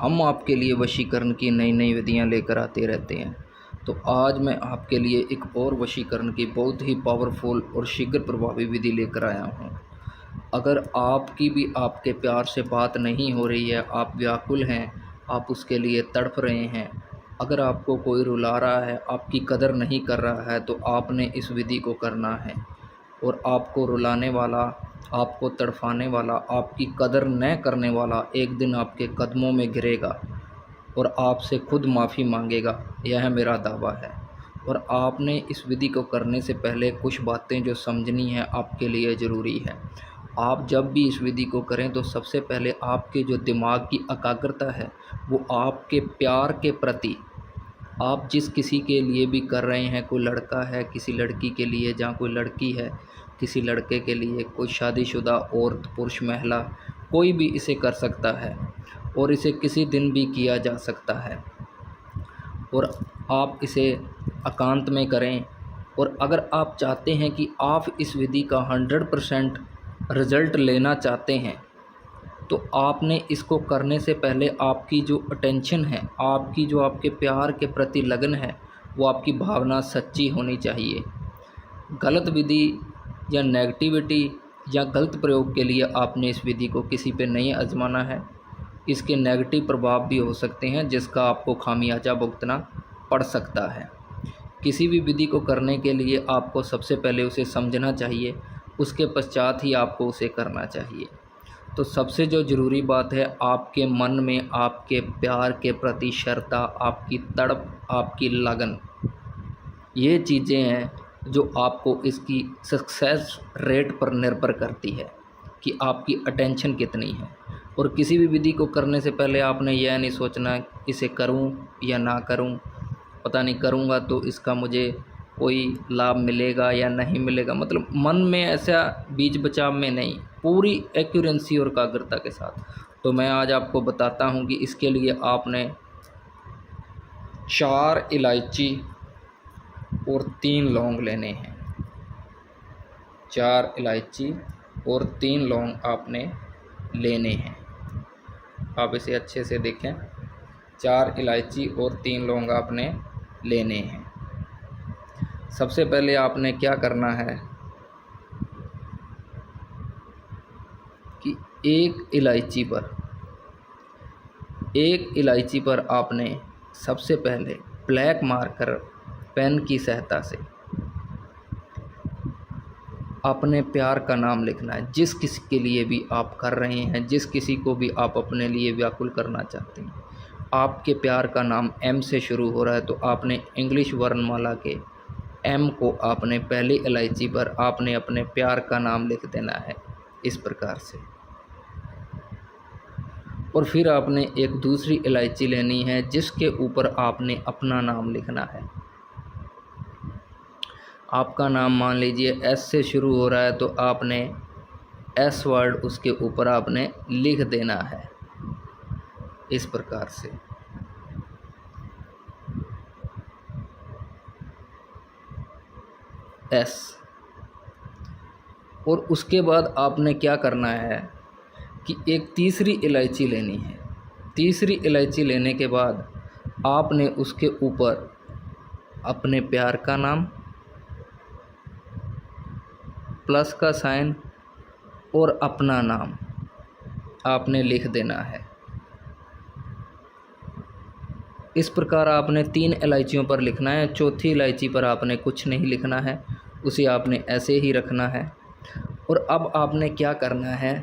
हम आपके लिए वशीकरण की नई नई विधियां लेकर आते रहते हैं। तो आज मैं आपके लिए एक और वशीकरण की बहुत ही पावरफुल और शीघ्र प्रभावी विधि लेकर आया हूँ। अगर आपकी भी आपके प्यार से बात नहीं हो रही है, आप व्याकुल हैं, आप उसके लिए तड़प रहे हैं, अगर आपको कोई रुला रहा है, आपकी कदर नहीं कर रहा है, तो आपने इस विधि को करना है। और आपको रुलाने वाला, आपको तड़फाने वाला, आपकी कदर न करने वाला एक दिन आपके कदमों में गिरेगा और आपसे खुद माफ़ी मांगेगा, यह मेरा दावा है। और आपने इस विधि को करने से पहले कुछ बातें जो समझनी है आपके लिए ज़रूरी है। आप जब भी इस विधि को करें तो सबसे पहले आपके जो दिमाग की एकाग्रता है वो आपके प्यार के प्रति, आप जिस किसी के लिए भी कर रहे हैं, कोई लड़का है किसी लड़की के लिए, जहाँ कोई लड़की है किसी लड़के के लिए, कोई शादीशुदा औरत पुरुष महिला, कोई भी इसे कर सकता है और इसे किसी दिन भी किया जा सकता है। और आप इसे एकांत में करें। और अगर आप चाहते हैं कि आप इस विधि का 100% रिज़ल्ट लेना चाहते हैं तो आपने इसको करने से पहले आपकी जो अटेंशन है, आपकी जो आपके प्यार के प्रति लगन है, वो आपकी भावना सच्ची होनी चाहिए। गलत विधि या नेगेटिविटी या गलत प्रयोग के लिए आपने इस विधि को किसी पे नहीं आजमाना है। इसके नेगेटिव प्रभाव भी हो सकते हैं जिसका आपको खामियाजा भुगतना पड़ सकता है। किसी भी विधि को करने के लिए आपको सबसे पहले उसे समझना चाहिए, उसके पश्चात ही आपको उसे करना चाहिए। तो सबसे जो ज़रूरी बात है, आपके मन में आपके प्यार के प्रति श्रद्धा, आपकी तड़प, आपकी लगन, ये चीज़ें हैं जो आपको इसकी सक्सेस रेट पर निर्भर करती है कि आपकी अटेंशन कितनी है। और किसी भी विधि को करने से पहले आपने यह नहीं सोचना इसे करूं या ना करूं, पता नहीं करूंगा तो इसका मुझे कोई लाभ मिलेगा या नहीं मिलेगा, मतलब मन में ऐसा बीच बचाव में नहीं, पूरी एक्यूरेंसी और एकाग्रता के साथ। तो मैं आज आपको बताता हूं कि इसके लिए आपने 4 इलायची और 3 लौंग लेने हैं। 4 इलायची और 3 लौंग आपने लेने हैं। आप इसे अच्छे से देखें, 4 इलायची और 3 लौंग आपने लेने हैं। सबसे पहले आपने क्या करना है कि एक इलायची पर आपने सबसे पहले ब्लैक मार्कर पेन की सहायता से अपने प्यार का नाम लिखना है। जिस किसी के लिए भी आप कर रहे हैं, जिस किसी को भी आप अपने लिए व्याकुल करना चाहते हैं, आपके प्यार का नाम एम से शुरू हो रहा है तो आपने इंग्लिश वर्णमाला के एम को आपने पहली इलायची पर आपने अपने प्यार का नाम लिख देना है इस प्रकार से। और फिर आपने एक दूसरी इलायची लेनी है जिसके ऊपर आपने अपना नाम लिखना है। आपका नाम मान लीजिए एस से शुरू हो रहा है तो आपने एस वर्ड उसके ऊपर आपने लिख देना है इस प्रकार से। एस। और उसके बाद आपने क्या करना है कि एक तीसरी इलायची लेनी है। तीसरी इलायची लेने के बाद आपने उसके ऊपर अपने प्यार का नाम, प्लस का साइन और अपना नाम आपने लिख देना है। इस प्रकार आपने 3 इलायचियों पर लिखना है। चौथी इलायची पर आपने कुछ नहीं लिखना है, उसे आपने ऐसे ही रखना है। और अब आपने क्या करना है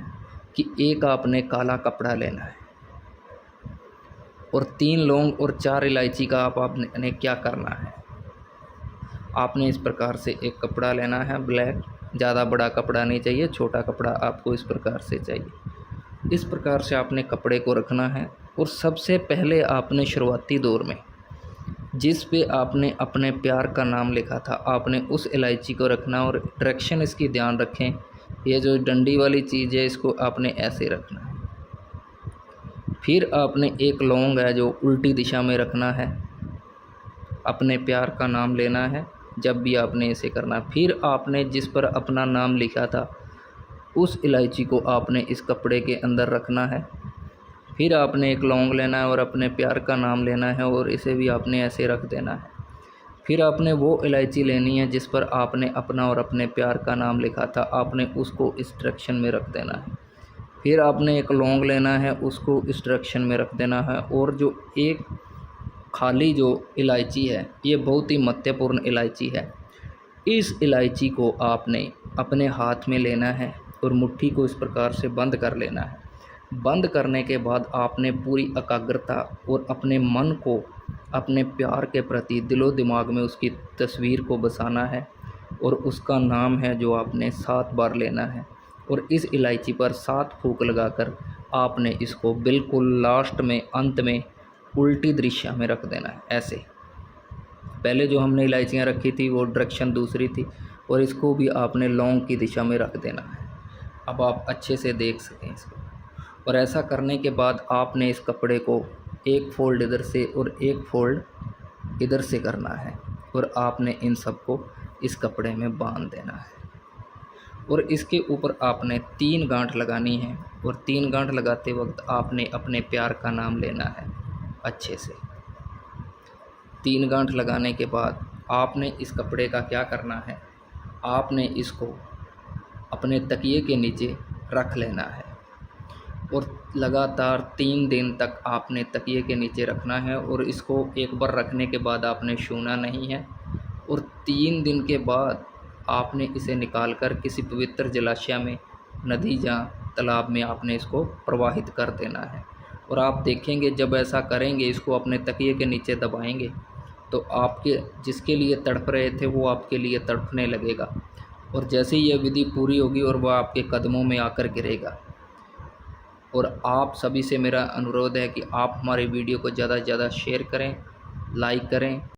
कि एक आपने काला कपड़ा लेना है और 3 लौंग और 4 इलायची का आपने क्या करना है, आपने इस प्रकार से एक कपड़ा लेना है ब्लैक। ज़्यादा बड़ा कपड़ा नहीं चाहिए, छोटा कपड़ा आपको इस प्रकार से चाहिए। इस प्रकार से आपने कपड़े को रखना है। और सबसे पहले आपने शुरुआती दौर में जिस पे आपने अपने प्यार का नाम लिखा था, आपने उस इलायची को रखना। और डायरेक्शन इसकी ध्यान रखें, ये जो डंडी वाली चीज़ है इसको आपने ऐसे रखना है। फिर आपने एक लौंग है जो उल्टी दिशा में रखना है, अपने प्यार का नाम लेना है जब भी आपने इसे करना। फिर आपने जिस पर अपना नाम लिखा था उस इलायची को आपने इस कपड़े के अंदर रखना है। फिर आपने एक लौंग लेना है और अपने प्यार का नाम लेना है और इसे भी आपने ऐसे रख देना है। फिर आपने वो इलायची लेनी है जिस पर आपने अपना और अपने प्यार का नाम लिखा था, आपने उसको इस डायरेक्शन में रख देना है। फिर आपने एक लौंग लेना है, उसको इस डायरेक्शन में रख देना है। और जो एक खाली जो इलायची है, ये बहुत ही महत्वपूर्ण इलायची है। इस इलायची को आपने अपने हाथ में लेना है और मुट्ठी को इस प्रकार से बंद कर लेना है। बंद करने के बाद आपने पूरी एकाग्रता और अपने मन को अपने प्यार के प्रति दिलो दिमाग में उसकी तस्वीर को बसाना है और उसका नाम है जो आपने 7 बार लेना है। और इस इलायची पर 7 फूंक लगाकर आपने इसको बिल्कुल लास्ट में, अंत में उल्टी दिशा में रख देना है ऐसे। पहले जो हमने इलायचियाँ रखी थी वो डायरेक्शन दूसरी थी और इसको भी आपने लौंग की दिशा में रख देना है। अब आप अच्छे से देख सकें इसको। और ऐसा करने के बाद आपने इस कपड़े को एक फ़ोल्ड इधर से और एक फ़ोल्ड इधर से करना है और आपने इन सबको इस कपड़े में बांध देना है। और इसके ऊपर आपने 3 गांठ लगानी है और 3 गांठ लगाते वक्त आपने अपने प्यार का नाम लेना है अच्छे से। 3 गांठ लगाने के बाद आपने इस कपड़े का क्या करना है, आपने इसको अपने तकिए के नीचे रख लेना है और लगातार 3 दिन तक आपने तकिए के नीचे रखना है। और इसको एक बार रखने के बाद आपने छूना नहीं है और 3 दिन के बाद आपने इसे निकाल कर किसी पवित्र जलाशय में, नदी या तालाब में आपने इसको प्रवाहित कर देना है। और आप देखेंगे जब ऐसा करेंगे, इसको अपने तकिए के नीचे दबाएंगे तो आपके जिसके लिए तड़प रहे थे वो आपके लिए तड़पने लगेगा। और जैसे ही यह विधि पूरी होगी और वह आपके कदमों में आकर गिरेगा। और आप सभी से मेरा अनुरोध है कि आप हमारे वीडियो को ज़्यादा से ज़्यादा शेयर करें, लाइक करें।